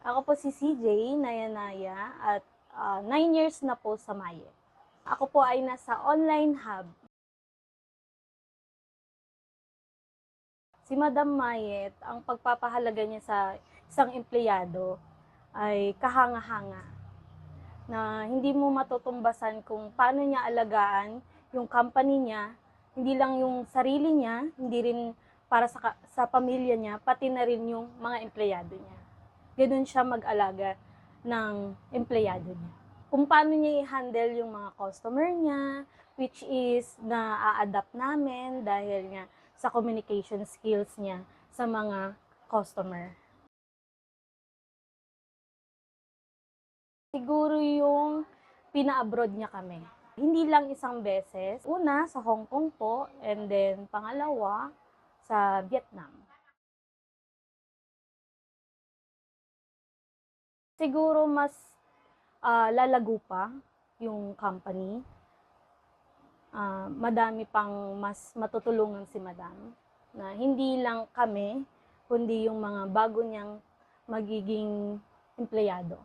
Ako po si CJ Nayanaya at 9 years na po sa Maye. Ako po ay nasa online hub. Si Madam Mayet, ang pagpapahalaga niya sa isang empleyado ay kahanga-hanga na hindi mo matutumbasan kung paano niya alagaan yung company niya, hindi lang yung sarili niya, hindi rin para sa pamilya niya, pati na rin yung mga empleyado niya. Ganun siya mag-alaga ng empleyado niya. Kung paano niya i-handle yung mga customer niya, which is na-adapt namin dahil nga sa communication skills niya sa mga customer. Siguro yung pina-abroad niya kami. Hindi lang isang beses. Una, sa Hong Kong po, and then pangalawa, sa Vietnam. Siguro mas lalago pa yung company. Madami pang mas matutulungan si Madam na hindi lang kami, kundi yung mga bago niyang magiging empleyado.